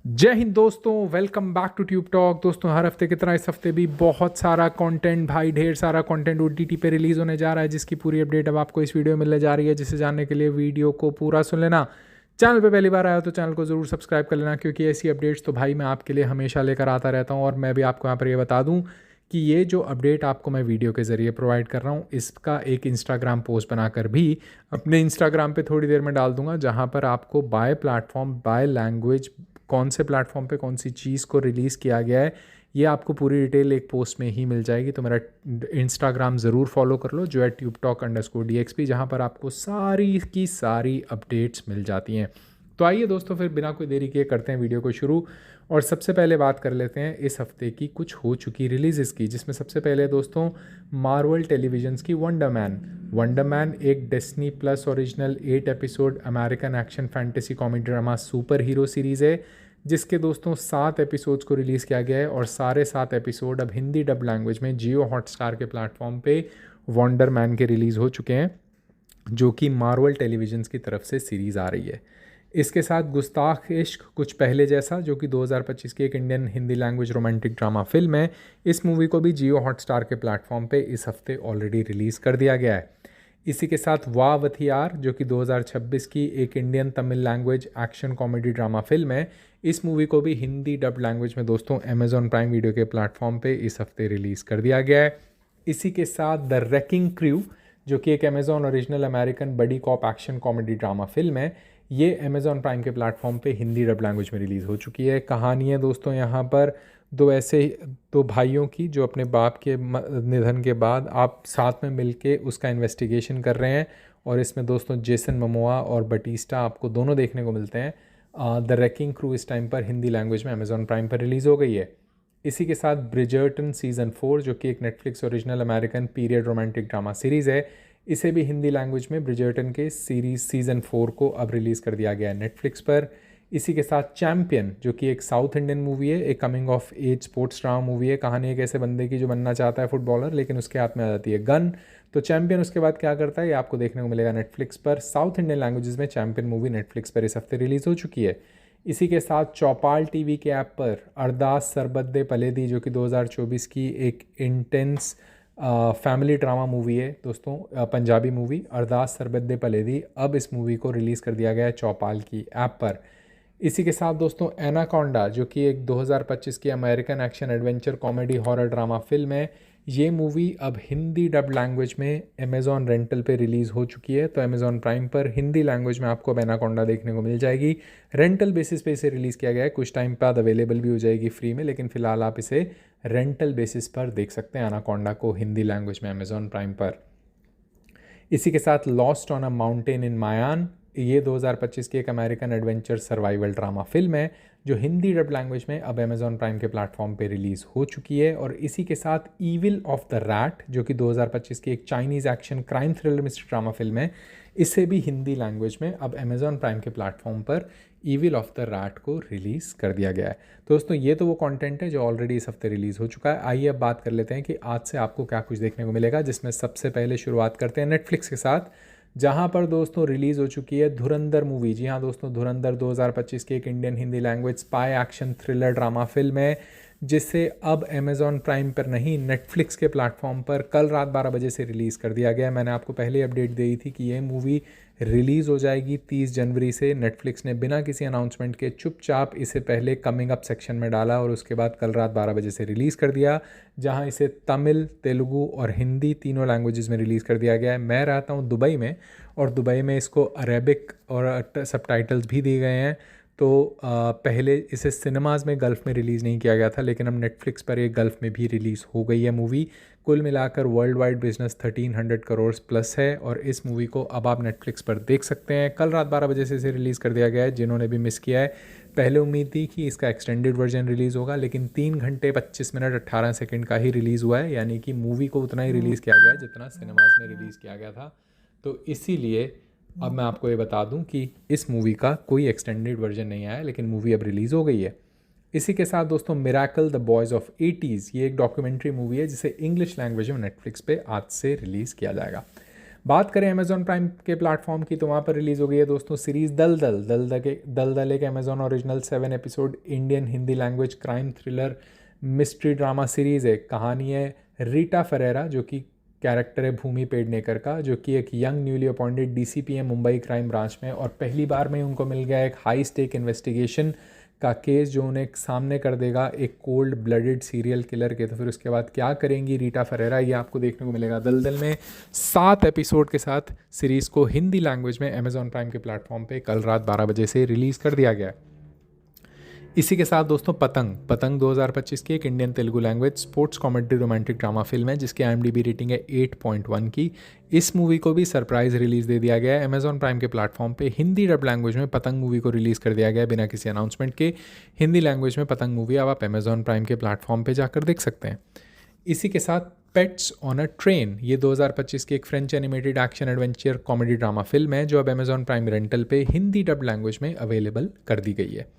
जय हिंद दोस्तों, welcome back to Tube Talk. दोस्तों, हर हफ्ते की तरह इस हफ्ते भी बहुत सारा कंटेंट, भाई ढेर सारा कंटेंट ओटीटी पे रिलीज़ होने जा रहा है, जिसकी पूरी अपडेट अब आपको इस वीडियो में मिलने जा रही है। जिसे जानने के लिए वीडियो को पूरा सुन लेना। चैनल पे पहली बार आया हो तो चैनल को ज़रूर सब्सक्राइब कर लेना, क्योंकि ऐसी अपडेट्स तो भाई मैं आपके लिए हमेशा लेकर आता रहता हूँ। और मैं भी आपको यहाँ पर ये बता दूँ कि ये जो अपडेट आपको मैं वीडियो के ज़रिए प्रोवाइड कर रहा हूँ, इसका एक इंस्टाग्राम पोस्ट बनाकर भी अपने इंस्टाग्राम पे थोड़ी देर में डाल दूंगा, जहाँ पर आपको बाय प्लेटफॉर्म, बाय लैंग्वेज, कौन से प्लेटफॉर्म पे कौन सी चीज़ को रिलीज़ किया गया है, ये आपको पूरी डिटेल एक पोस्ट में ही मिल जाएगी। तो मेरा इंस्टाग्राम ज़रूर फॉलो कर लो, जो है tubtalk_dxp, जहाँ पर आपको सारी की सारी अपडेट्स मिल जाती हैं। तो आइए दोस्तों, फिर बिना कोई देरी किए करते हैं वीडियो को शुरू। और सबसे पहले बात कर लेते हैं इस हफ्ते की कुछ हो चुकी रिलीज़ की, जिसमें सबसे पहले दोस्तों मार्वल टेलीविजन्स की वंडर मैन एक Disney plus original 8 episode American action fantasy comedy drama super hero series है, जिसके दोस्तों 7 एपिसोड्स को रिलीज़ किया गया है। और सारे 7 एपिसोड अब हिंदी डब लैंग्वेज में जियो हॉटस्टार के प्लेटफॉर्म पे वंडर मैन के रिलीज़ हो चुके हैं, जो कि मार्वल टेलीविजन्स की तरफ से सीरीज़ आ रही है। इसके साथ गुस्ताख इश्क कुछ पहले जैसा, जो कि 2025 की एक Indian Hindi language romantic drama film है, इस मूवी को भी जियो हॉटस्टार के प्लेटफॉर्म पे इस हफ्ते ऑलरेडी रिलीज़ कर दिया गया है। इसी के साथ वाह वथियार, जो कि 2026 की एक Indian Tamil language action comedy drama film है, इस मूवी को भी हिंदी डब लैंग्वेज में दोस्तों अमेजॉन प्राइम वीडियो के प्लेटफॉर्म पे इस हफ्ते रिलीज़ कर दिया गया है। इसी के साथ द रेकिंग क्रू, जो कि एक Amazon original American buddy cop action comedy drama film है, ये अमेजॉन प्राइम के प्लेटफॉर्म पे हिंदी डब लैंग्वेज में रिलीज़ हो चुकी है। कहानी है दोस्तों यहाँ पर दो भाइयों की, जो अपने बाप के निधन के बाद आप साथ में मिलके उसका इन्वेस्टिगेशन कर रहे हैं। और इसमें दोस्तों जेसन मोमोआ और बटिस्टा आपको दोनों देखने को मिलते हैं। द रेकिंग क्रू इस टाइम पर हिंदी लैंग्वेज में अमेजॉन प्राइम पर रिलीज़ हो गई है। इसी के साथ ब्रिजर्टन सीज़न 4, जो कि एक Netflix original American period romantic drama series है, इसे भी हिंदी लैंग्वेज में ब्रिजर्टन के सीरीज़ सीज़न 4 को अब रिलीज़ कर दिया गया है नेटफ्लिक्स पर। इसी के साथ चैम्पियन, जो कि एक साउथ इंडियन मूवी है, एक coming of age sports drama movie है। कहानी एक ऐसे बंदे की जो बनना चाहता है फुटबॉलर, लेकिन उसके हाथ में आ जाती है गन। तो चैम्पियन उसके बाद क्या करता है, ये आपको देखने को मिलेगा नेटफ्लिक्स पर। साउथ इंडियन लैंग्वेजेस में चैम्पियन मूवी नेटफ्लिक्स पर इस हफ्ते रिलीज़ हो चुकी है। इसी के साथ चौपाल टीवी के ऐप पर अरदास सरबत दे पलेदी, जो कि 2024 की एक इंटेंस फैमिली ड्रामा मूवी है दोस्तों, पंजाबी मूवी अरदास सरबत दे पलेदी, अब इस मूवी को रिलीज़ कर दिया गया है चौपाल की ऐप पर। इसी के साथ दोस्तों एनाकोंडा, जो कि एक 2025 की American action adventure comedy horror drama film है, ये मूवी अब हिंदी डब लैंग्वेज में अमेज़ॉन रेंटल पे रिलीज़ हो चुकी है। तो अमेज़ॉन प्राइम पर हिंदी लैंग्वेज में आपको अब एनाकोंडा देखने को मिल जाएगी। रेंटल बेसिस पे इसे रिलीज़ किया गया है, कुछ टाइम बाद अवेलेबल भी हो जाएगी फ्री में, लेकिन फ़िलहाल आप इसे रेंटल बेसिस पर देख सकते हैं एनाकोंडा को हिंदी लैंग्वेज में अमेज़ॉन प्राइम पर। इसी के साथ lost on a mountain in Maine, ये 2025 की एक American adventure survival drama film है, जो हिंदी डब लैंग्वेज में अब अमेज़ॉन प्राइम के प्लेटफॉर्म पे रिलीज़ हो चुकी है। और इसी के साथ ईविल ऑफ द रैट, जो कि 2025 की एक Chinese action crime thriller mystery drama film है, इसे भी हिंदी लैंग्वेज में अब अमेज़ॉन प्राइम के प्लेटफॉर्म पर ईविल ऑफ द रैट को रिलीज़ कर दिया गया है। दोस्तों, ये तो वो कंटेंट है जो ऑलरेडी इस हफ्ते रिलीज़ हो चुका है। आइए अब बात कर लेते हैं कि आज से आपको क्या कुछ देखने को मिलेगा, जिसमें सबसे पहले शुरुआत करते हैं नेटफ्लिक्स के साथ, जहां पर दोस्तों रिलीज़ हो चुकी है धुरंधर मूवी। जी हाँ दोस्तों, धुरंधर 2025 की एक Indian Hindi language spy action thriller drama film है, जिसे अब अमेज़ॉन प्राइम पर नहीं नेटफ्लिक्स के प्लेटफॉर्म पर कल रात 12 बजे से रिलीज़ कर दिया गया है। मैंने आपको पहले अपडेट दी थी कि ये मूवी रिलीज़ हो जाएगी 30 जनवरी से। नेटफ्लिक्स ने बिना किसी अनाउंसमेंट के चुपचाप इसे पहले कमिंग अप सेक्शन में डाला और उसके बाद कल रात 12 बजे से रिलीज़ कर दिया, जहां इसे तमिल, तेलुगु और हिंदी तीनों लैंग्वेजेस में रिलीज़ कर दिया गया है। मैं रहता हूं दुबई में, और दुबई में इसको अरेबिक और सबटाइटल्स भी दिए गए हैं। तो पहले इसे सिनेमाज़ में गल्फ़ में रिलीज़ नहीं किया गया था, लेकिन अब नेटफ्लिक्स पर ये गल्फ़ में भी रिलीज़ हो गई है मूवी। कुल मिलाकर world wide business 1300 crore plus है, और इस मूवी को अब आप नेटफ्लिक्स पर देख सकते हैं। कल रात 12 बजे से इसे रिलीज़ कर दिया गया है। जिन्होंने भी मिस किया है, पहले उम्मीद थी कि इसका एक्सटेंडेड वर्जन रिलीज़ होगा, लेकिन 3 घंटे 25 मिनट 18 सेकंड का ही रिलीज़ हुआ है, यानी कि मूवी को उतना ही रिलीज़ किया गया है जितना सिनेमाज़ में रिलीज़ किया गया था। तो इसीलिए अब मैं आपको ये बता दूं कि इस मूवी का कोई एक्सटेंडेड वर्जन नहीं आया, लेकिन मूवी अब रिलीज़ हो गई है। इसी के साथ दोस्तों miracle the boys of 80s, ये एक डॉक्यूमेंट्री मूवी है जिसे इंग्लिश लैंग्वेज में नेटफ्लिक्स पे आज से रिलीज़ किया जाएगा। बात करें अमेजॉन प्राइम के प्लेटफॉर्म की तो वहाँ पर रिलीज़ हो गई है दोस्तों सीरीज़ दल दल एक Amazon original 7 episode Indian Hindi language crime thriller mystery drama series है। कहानी है रीटा फरेरा जो कि कैरेक्टर है भूमि पेडनेकर का, जो कि एक यंग न्यूली अपॉइंटेड डीसीपी है मुंबई क्राइम ब्रांच में, और पहली बार में उनको मिल गया एक हाई स्टेक इन्वेस्टिगेशन का केस जो उन्हें सामने कर देगा एक कोल्ड ब्लडेड सीरियल किलर के। तो फिर उसके बाद क्या करेंगी रीटा फरेरा, ये आपको देखने को मिलेगा दलदल में 7 एपिसोड के साथ। सीरीज़ को हिंदी लैंग्वेज में अमेजॉन प्राइम के प्लेटफॉर्म पे कल रात 12 बजे से रिलीज़ कर दिया गया है। इसी के साथ दोस्तों पतंग 2025 की एक Indian Telugu language sports comedy romantic drama film है जिसकी IMDb रेटिंग है 8.1 की। इस मूवी को भी सरप्राइज रिलीज़ दे दिया गया है अमेजॉन प्राइम के प्लेटफॉर्म पे। हिंदी डब लैंग्वेज में पतंग मूवी को रिलीज़ कर दिया गया है बिना किसी अनाउंसमेंट के। हिंदी लैंग्वेज में पतंग मूवी अब आप अमेजॉन प्राइम के प्लेटफॉर्म पर जाकर देख सकते हैं। इसी के साथ पेट्स ऑन अ ट्रेन, ये 2025 की एक French animated action adventure comedy drama film है जो अब अमेजॉन प्राइम रेंटल पे हिंदी डब लैंग्वेज में अवेलेबल कर दी गई है।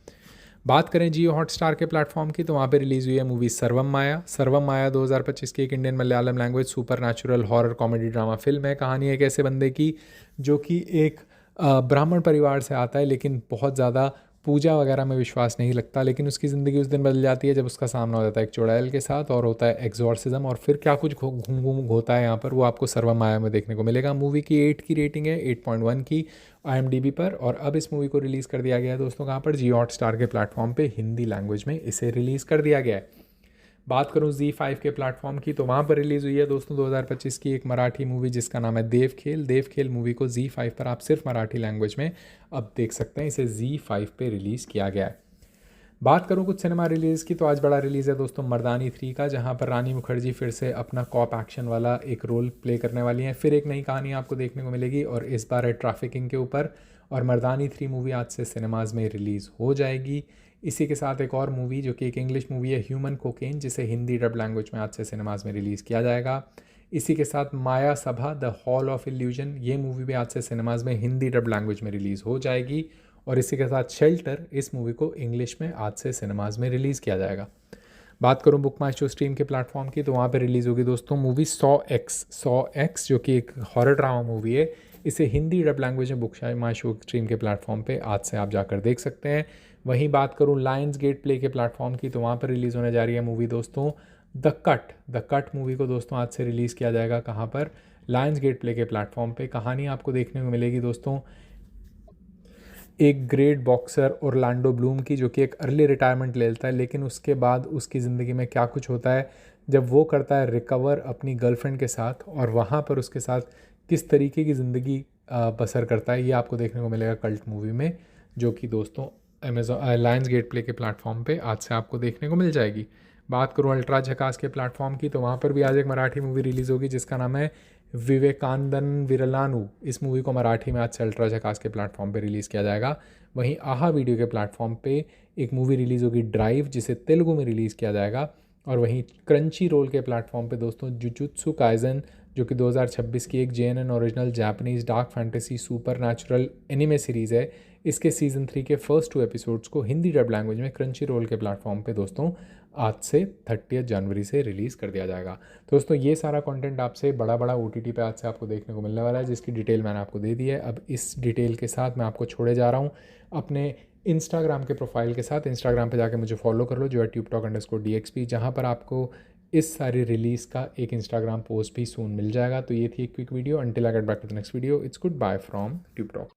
बात करें जियो हॉटस्टार के प्लेटफॉर्म की तो वहाँ पे रिलीज़ हुई है मूवी सर्वम माया 2025 की एक Indian Malayalam language super natural horror comedy drama film है। कहानी एक ऐसे बंदे की जो कि एक ब्राह्मण परिवार से आता है लेकिन बहुत ज़्यादा पूजा वगैरह में विश्वास नहीं लगता, लेकिन उसकी ज़िंदगी उस दिन बदल जाती है जब उसका सामना हो जाता है एक चुड़ैल के साथ और होता है एग्जॉर्सिज्म, और फिर क्या कुछ घूम घूम होता है यहाँ पर वो आपको सर्वम माया में देखने को मिलेगा। मूवी की 8 की रेटिंग है, 8.1 की IMDb पर, और अब इस मूवी को रिलीज़ कर दिया गया है दोस्तों कहाँ पर, जियो हॉटस्टार के प्लेटफॉर्म पे हिंदी लैंग्वेज में इसे रिलीज़ कर दिया गया है। बात करूँ ZEE5 के प्लेटफॉर्म की तो वहाँ पर रिलीज़ हुई है दोस्तों 2025 की एक मराठी मूवी जिसका नाम है देवखेल मूवी को ZEE5 पर आप सिर्फ मराठी लैंग्वेज में अब देख सकते हैं। इसे ZEE5 पे रिलीज़ किया गया है। बात करूँ कुछ सिनेमा रिलीज़ की तो आज बड़ा रिलीज़ है दोस्तों मर्दानी 3 का, जहाँ पर रानी मुखर्जी फिर से अपना कॉप एक्शन वाला एक रोल प्ले करने वाली हैं। फिर एक नई कहानी आपको देखने को मिलेगी और इस बार है ट्रैफिकिंग के ऊपर, और मर्दानी 3 मूवी आज से सिनेमाज़ में रिलीज़ हो जाएगी। इसी के साथ एक और मूवी जो कि एक इंग्लिश मूवी है ह्यूमन कोकेन, जिसे हिंदी डब लैंग्वेज में आज से सिनेमाज़ में रिलीज़ किया जाएगा। इसी के साथ माया सभा द हॉल ऑफ इल्यूजन, ये मूवी भी आज से सिनेमाज़ में हिंदी डब लैंग्वेज में रिलीज़ हो जाएगी। और इसी के साथ शेल्टर, इस मूवी को इंग्लिश में आज से सिनेमाज़ में रिलीज़ किया जाएगा। बात करूं बुक माई शो स्ट्रीम के प्लेटफॉर्म की तो वहाँ पर रिलीज़ होगी दोस्तों मूवी 100X जो कि एक हॉरर ड्रामा मूवी है। इसे हिंदी डब लैंग्वेज में बुक माई शो स्ट्रीम के प्लेटफॉर्म पे आज से आप जाकर देख सकते हैं। वहीं बात करूं लायंस गेट प्ले के प्लेटफॉर्म की तो वहाँ पर रिलीज़ होने जा रही है मूवी दोस्तों द कट मूवी को दोस्तों आज से रिलीज़ किया जाएगा कहाँ पर, लायंस गेट प्ले के प्लेटफॉर्म पे। कहानी आपको देखने को मिलेगी दोस्तों एक ग्रेट बॉक्सर ऑरलैंडो ब्लूम की, जो कि एक अर्ली रिटायरमेंट ले लेता है, लेकिन उसके बाद उसकी ज़िंदगी में क्या कुछ होता है जब वो करता है रिकवर अपनी गर्लफ्रेंड के साथ, और वहाँ पर उसके साथ किस तरीके की ज़िंदगी बसर करता है, ये आपको देखने को मिलेगा कल्ट मूवी में, जो कि दोस्तों लायंस गेट प्ले के प्लेटफॉर्म पे आज से आपको देखने को मिल जाएगी। बात करूँ अल्ट्रा झकास के प्लेटफॉर्म की तो वहाँ पर भी आज एक मराठी मूवी रिलीज़ होगी जिसका नाम है विवेकानंदन विरलानु। इस मूवी को मराठी में आज से अल्ट्रा झकास के प्लेटफॉर्म पे रिलीज़ किया जाएगा। वहीं आहा वीडियो के प्लेटफॉर्म पे एक मूवी रिलीज़ होगी ड्राइव, जिसे तेलुगु में रिलीज़ किया जाएगा। और वहीं क्रंची रोल के प्लेटफॉर्म पे दोस्तों जुजुत्सु काइजन, जो कि 2026 की एक JNN original Japanese dark fantasy super natural anime series है, इसके सीज़न 3 के फर्स्ट 2 एपिसोड्स को हिंदी डब लैंग्वेज में क्रंची रोल के प्लेटफॉर्म पे दोस्तों आज से 30 जनवरी से रिलीज़ कर दिया जाएगा। दोस्तों ये सारा कंटेंट आपसे बड़ा OTT पे आज से आपको देखने को मिलने वाला है, जिसकी डिटेल मैंने आपको दे दी है। अब इस डिटेल के साथ मैं आपको छोड़े जा रहा हूँ अपने इंस्टाग्राम के प्रोफाइल के साथ। इंस्टाग्राम पे जाके मुझे फॉलो कर लो, जो है tubtalk_dxp, जहाँ पर आपको इस सारी रिलीज़ का एक इंस्टाग्राम पोस्ट भी सून मिल जाएगा। तो ये थी एक quick video. Until I get back to the next video, it's good bye from Tube talk.